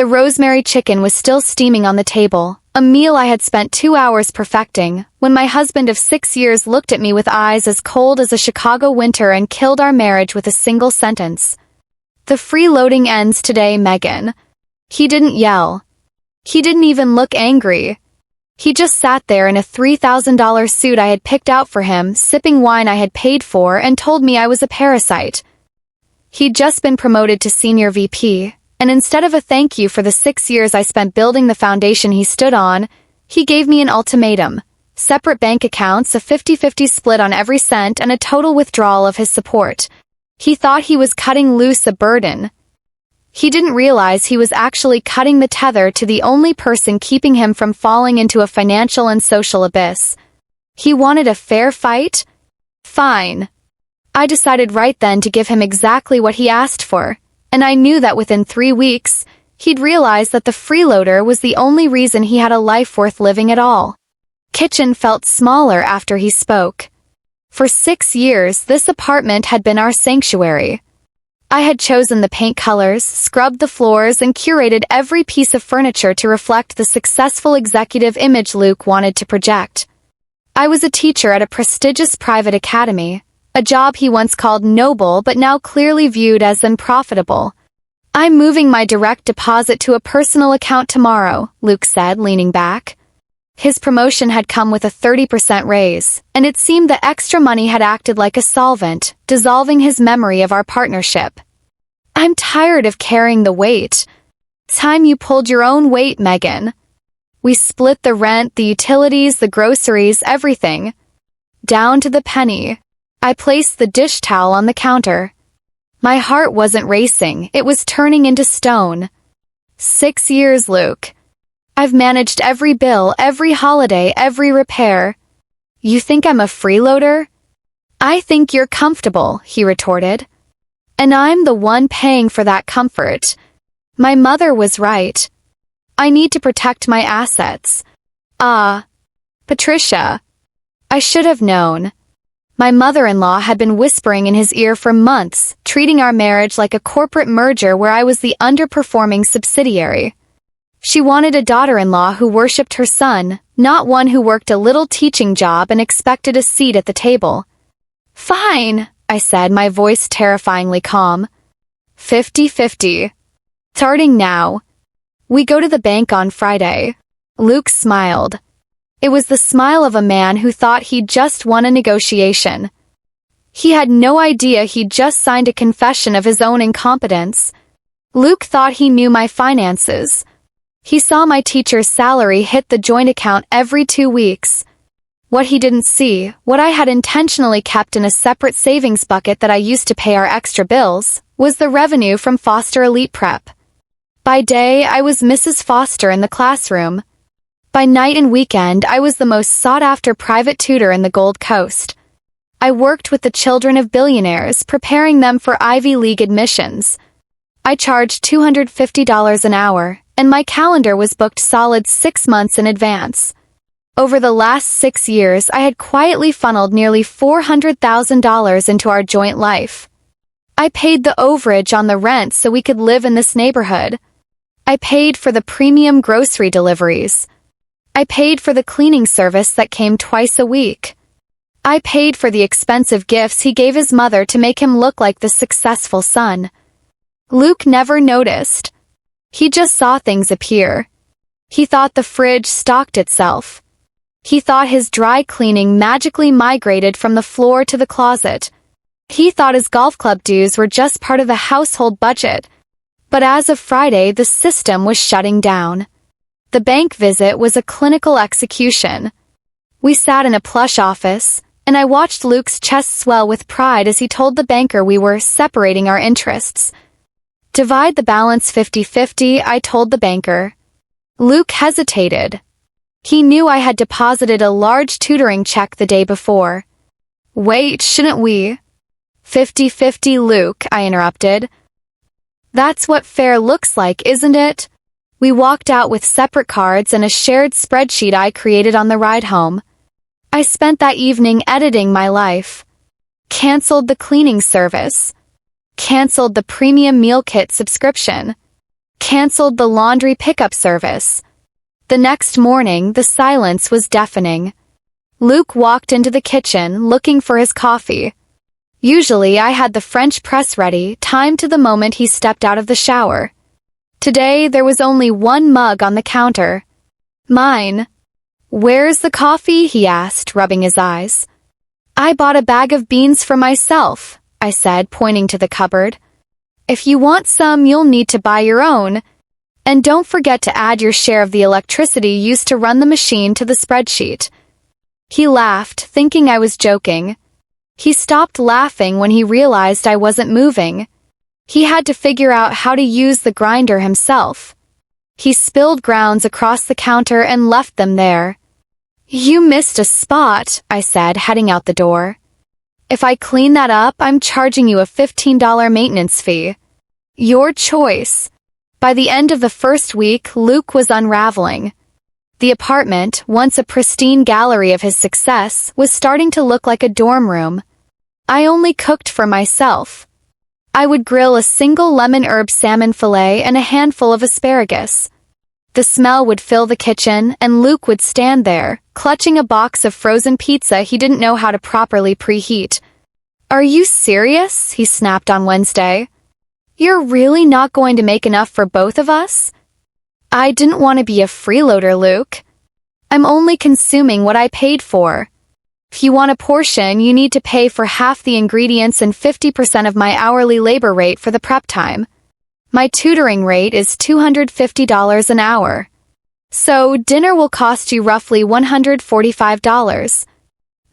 The rosemary chicken was still steaming on the table, a meal I had spent 2 hours perfecting, when my husband of 6 years looked at me with eyes as cold as a Chicago winter and killed our marriage with a single sentence. "The freeloading ends today, Megan." He didn't yell. He didn't even look angry. He just sat there in a $3,000 suit I had picked out for him, sipping wine I had paid for, and told me I was a parasite. He'd just been promoted to senior VP, and instead of a thank you for the 6 years I spent building the foundation he stood on, he gave me an ultimatum: separate bank accounts, a 50-50 split on every cent, and a total withdrawal of his support. He thought he was cutting loose a burden. He didn't realize he was actually cutting the tether to the only person keeping him from falling into a financial and social abyss. He wanted a fair fight? Fine. I decided right then to give him exactly what he asked for, and I knew that within 3 weeks, he'd realize that the freeloader was the only reason he had a life worth living at all. Kitchen felt smaller after he spoke. For 6 years, this apartment had been our sanctuary. I had chosen the paint colors, scrubbed the floors, and curated every piece of furniture to reflect the successful executive image Luke wanted to project. I was a teacher at a prestigious private academy, a job he once called noble but now clearly viewed as unprofitable. "I'm moving my direct deposit to a personal account tomorrow," Luke said, leaning back. His promotion had come with a 30% raise, and it seemed that extra money had acted like a solvent, dissolving his memory of our partnership. "I'm tired of carrying the weight. Time you pulled your own weight, Megan." We split the rent, the utilities, the groceries, everything. Down to the penny. I placed the dish towel on the counter. My heart wasn't racing, it was turning into stone. 6 years, Luke. I've managed every bill, every holiday, every repair. "You think I'm a freeloader?" "I think you're comfortable," he retorted. "And I'm the one paying for that comfort. My mother was right. I need to protect my assets." Patricia. I should have known. My mother-in-law had been whispering in his ear for months, treating our marriage like a corporate merger where I was the underperforming subsidiary. She wanted a daughter-in-law who worshipped her son, not one who worked a little teaching job and expected a seat at the table. "Fine," I said, my voice terrifyingly calm. 50-50. Starting now. We go to the bank on Friday. Luke smiled. It was the smile of a man who thought he'd just won a negotiation. He had no idea he'd just signed a confession of his own incompetence. Luke thought he knew my finances. He saw my teacher's salary hit the joint account every 2 weeks. What he didn't see, what I had intentionally kept in a separate savings bucket that I used to pay our extra bills, was the revenue from Foster Elite Prep. By day, I was Mrs. Foster in the classroom. By night and weekend, I was the most sought-after private tutor in the Gold Coast. I worked with the children of billionaires, preparing them for Ivy League admissions. I charged $250 an hour, and my calendar was booked solid 6 months in advance. Over the last 6 years, I had quietly funneled nearly $400,000 into our joint life. I paid the overage on the rent so we could live in this neighborhood. I paid for the premium grocery deliveries. I paid for the cleaning service that came twice a week. I paid for the expensive gifts he gave his mother to make him look like the successful son. Luke never noticed. He just saw things appear. He thought the fridge stocked itself. He thought his dry cleaning magically migrated from the floor to the closet. He thought his golf club dues were just part of the household budget. But as of Friday, the system was shutting down. The bank visit was a clinical execution. We sat in a plush office, and I watched Luke's chest swell with pride as he told the banker we were separating our interests. "Divide the balance 50-50, I told the banker. Luke hesitated. He knew I had deposited a large tutoring check the day before. "Wait, shouldn't we?" 50-50, Luke, I interrupted. "That's what fair looks like, isn't it?" We walked out with separate cards and a shared spreadsheet I created on the ride home. I spent that evening editing my life. Canceled the cleaning service. Canceled the premium meal kit subscription. canceled the laundry pickup service. The next morning, the silence was deafening. Luke walked into the kitchen, looking for his coffee. Usually, I had the French press ready, timed to the moment he stepped out of the shower. Today, there was only one mug on the counter. Mine. "Where's the coffee?" he asked, rubbing his eyes. "I bought a bag of beans for myself," I said, pointing to the cupboard. "If you want some, you'll need to buy your own. And don't forget to add your share of the electricity used to run the machine to the spreadsheet." He laughed, thinking I was joking. He stopped laughing when he realized I wasn't moving. He had to figure out how to use the grinder himself. He spilled grounds across the counter and left them there. "You missed a spot," I said, heading out the door. "If I clean that up, I'm charging you a $15 maintenance fee." Your choice. By the end of the first week, Luke was unraveling. The apartment, once a pristine gallery of his success, was starting to look like a dorm room. I only cooked for myself. I would grill a single lemon herb salmon fillet and a handful of asparagus. The smell would fill the kitchen, and Luke would stand there, clutching a box of frozen pizza he didn't know how to properly preheat. "Are you serious?" he snapped on Wednesday. "You're really not going to make enough for both of us?" "I didn't want to be a freeloader, Luke. I'm only consuming what I paid for. If you want a portion, you need to pay for half the ingredients and 50% of my hourly labor rate for the prep time. My tutoring rate is $250 an hour. So dinner will cost you roughly $145.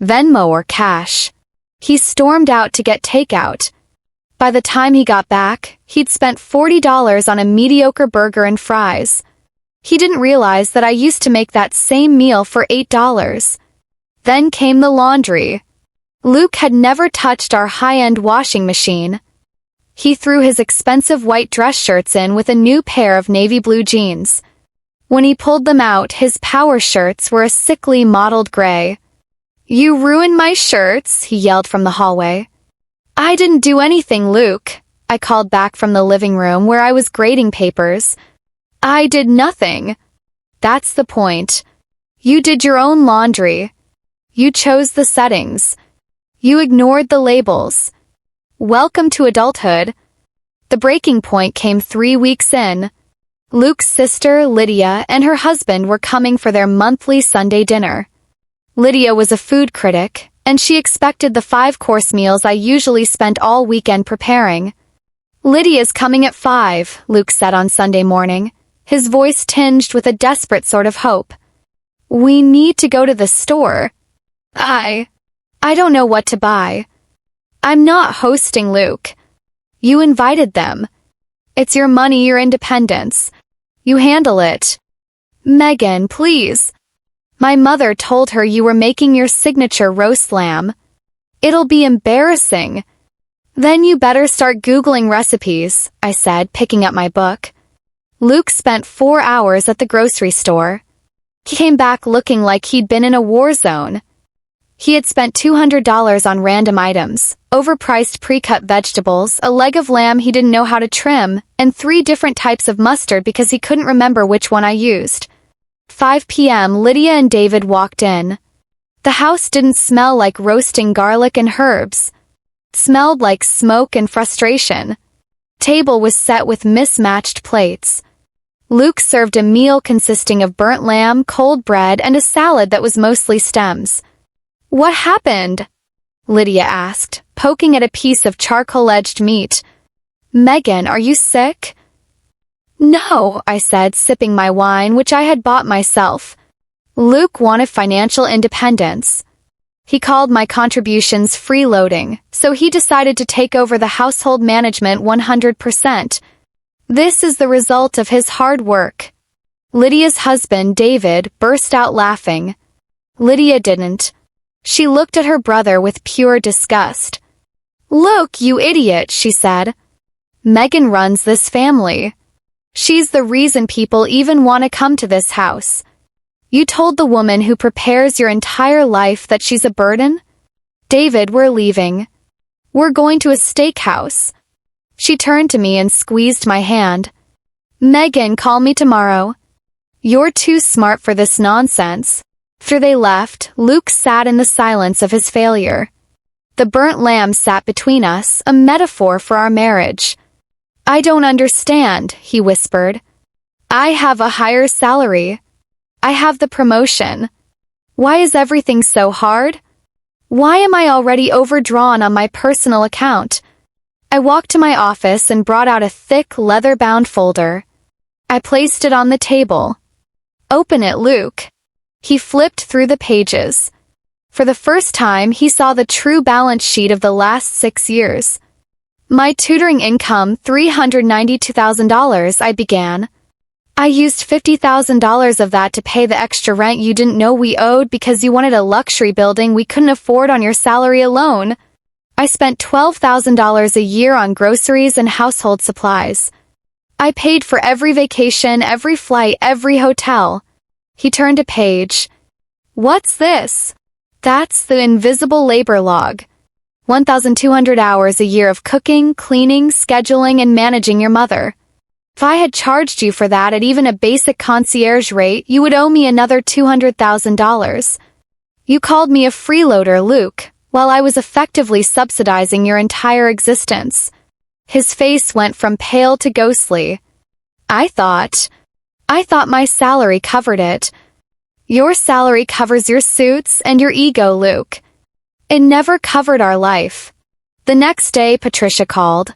Venmo or cash." He stormed out to get takeout. By the time he got back, he'd spent $40 on a mediocre burger and fries. He didn't realize that I used to make that same meal for $8. Then came the laundry. Luke had never touched our high-end washing machine. He threw his expensive white dress shirts in with a new pair of navy blue jeans. When he pulled them out, his power shirts were a sickly mottled gray. "You ruined my shirts," he yelled from the hallway. "I didn't do anything, Luke," I called back from the living room where I was grading papers. "I did nothing." "That's the point. You did your own laundry. You chose the settings. You ignored the labels. Welcome to adulthood." The breaking point came 3 weeks in. Luke's sister, Lydia, and her husband were coming for their monthly Sunday dinner. Lydia was a food critic, and she expected the 5-course meals I usually spent all weekend preparing. "Lydia's coming at 5, Luke said on Sunday morning, his voice tinged with a desperate sort of hope. "We need to go to the store." I don't know what to buy." "I'm not hosting, Luke. You invited them. It's your money, your independence. You handle it." "Megan, please." "My mother told her you were making your signature roast lamb. It'll be embarrassing." "Then you better start Googling recipes," I said, picking up my book. Luke spent 4 hours at the grocery store. He came back looking like he'd been in a war zone. He had spent $200 on random items, overpriced pre-cut vegetables, a leg of lamb he didn't know how to trim, and 3 different types of mustard because he couldn't remember which one I used. 5 p.m. Lydia and David walked in. The house didn't smell like roasting garlic and herbs. It smelled like smoke and frustration. Table was set with mismatched plates. Luke served a meal consisting of burnt lamb, cold bread, and a salad that was mostly stems. "What happened?" Lydia asked, poking at a piece of charcoal-edged meat. "Megan, are you sick?" "No," I said, sipping my wine, which I had bought myself. Luke wanted financial independence. He called my contributions freeloading, so he decided to take over the household management 100%. This is the result of his hard work. Lydia's husband, David, burst out laughing. Lydia didn't. She looked at her brother with pure disgust. "Look, you idiot," she said. "Megan runs this family. She's the reason people even want to come to this house. You told the woman who prepares your entire life that she's a burden?" "David, we're leaving. We're going to a steakhouse." She turned to me and squeezed my hand. Megan, call me tomorrow. You're too smart for this nonsense. After they left, Luke sat in the silence of his failure. The burnt lamb sat between us, a metaphor for our marriage. I don't understand, he whispered. I have a higher salary. I have the promotion. Why is everything so hard? Why am I already overdrawn on my personal account? I walked to my office and brought out a thick, leather-bound folder. I placed it on the table. Open it, Luke. He flipped through the pages. For the first time, he saw the true balance sheet of the last 6 years. My tutoring income, $392,000, I began. I used $50,000 of that to pay the extra rent you didn't know we owed because you wanted a luxury building we couldn't afford on your salary alone. I spent $12,000 a year on groceries and household supplies. I paid for every vacation, every flight, every hotel. He turned a page. What's this? That's the invisible labor log. 1,200 hours a year of cooking, cleaning, scheduling, and managing your mother. If I had charged you for that at even a basic concierge rate, you would owe me another $200,000. You called me a freeloader, Luke, while I was effectively subsidizing your entire existence. His face went from pale to ghostly. I thought my salary covered it. Your salary covers your suits and your ego, Luke. It never covered our life. The next day, Patricia called.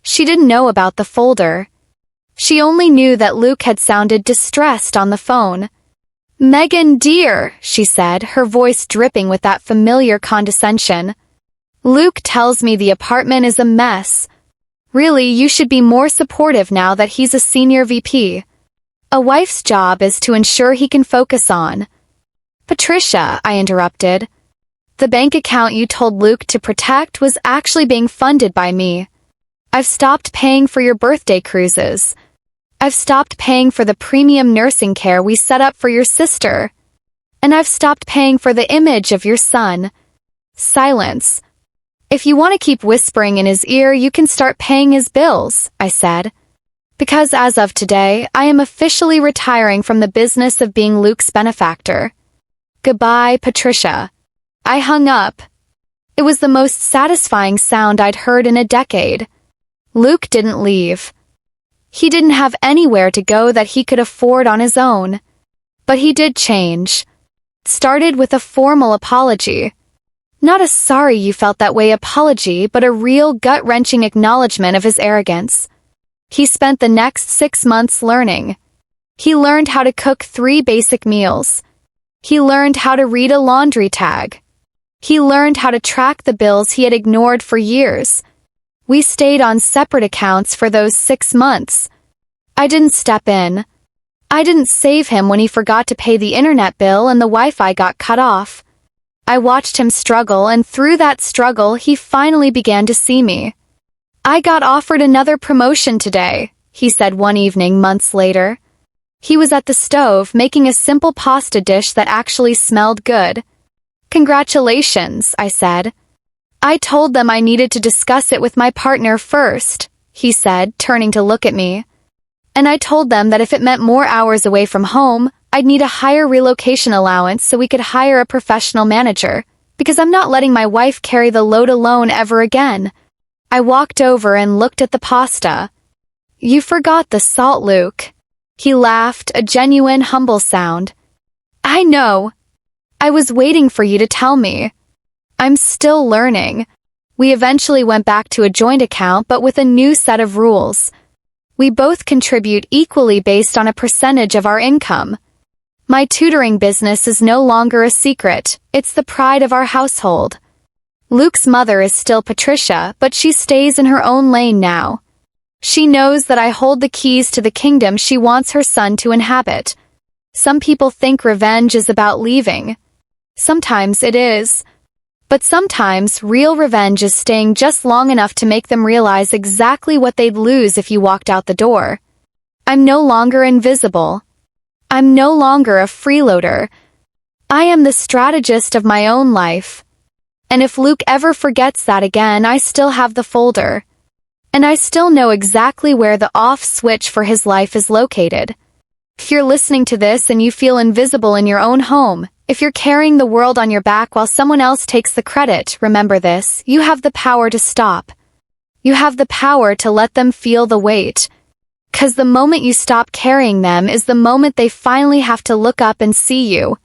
She didn't know about the folder. She only knew that Luke had sounded distressed on the phone. Megan, dear, she said, her voice dripping with that familiar condescension. Luke tells me the apartment is a mess. Really, you should be more supportive now that he's a senior VP. A wife's job is to ensure he can focus on. Patricia, I interrupted. The bank account you told Luke to protect was actually being funded by me. I've stopped paying for your birthday cruises. I've stopped paying for the premium nursing care we set up for your sister. And I've stopped paying for the image of your son. Silence. If you want to keep whispering in his ear, you can start paying his bills, I said. Because as of today, I am officially retiring from the business of being Luke's benefactor. Goodbye, Patricia. I hung up. It was the most satisfying sound I'd heard in a decade. Luke didn't leave. He didn't have anywhere to go that he could afford on his own. But he did change. It started with a formal apology. Not a sorry you felt that way apology, but a real gut-wrenching acknowledgement of his arrogance. He spent the next 6 months learning. He learned how to cook 3 basic meals. He learned how to read a laundry tag. He learned how to track the bills he had ignored for years. We stayed on separate accounts for those 6 months. I didn't step in. I didn't save him when he forgot to pay the internet bill and the Wi-Fi got cut off. I watched him struggle, and through that struggle, he finally began to see me. I got offered another promotion today, he said one evening months later. He was at the stove making a simple pasta dish that actually smelled good. Congratulations, I said. I told them I needed to discuss it with my partner first, he said, turning to look at me. And I told them that if it meant more hours away from home, I'd need a higher relocation allowance so we could hire a professional manager, because I'm not letting my wife carry the load alone ever again. I walked over and looked at the pasta. You forgot the salt, Luke. He laughed, a genuine, humble sound. I know. I was waiting for you to tell me. I'm still learning. We eventually went back to a joint account, but with a new set of rules. We both contribute equally based on a percentage of our income. My tutoring business is no longer a secret, it's the pride of our household. Luke's mother is still Patricia, but she stays in her own lane now. She knows that I hold the keys to the kingdom she wants her son to inhabit. Some people think revenge is about leaving. Sometimes it is. But sometimes real revenge is staying just long enough to make them realize exactly what they'd lose if you walked out the door. I'm no longer invisible. I'm no longer a freeloader. I am the strategist of my own life. And if Luke ever forgets that again, I still have the folder. And I still know exactly where the off switch for his life is located. If you're listening to this and you feel invisible in your own home, if you're carrying the world on your back while someone else takes the credit, remember this: you have the power to stop. You have the power to let them feel the weight. 'Cause the moment you stop carrying them is the moment they finally have to look up and see you.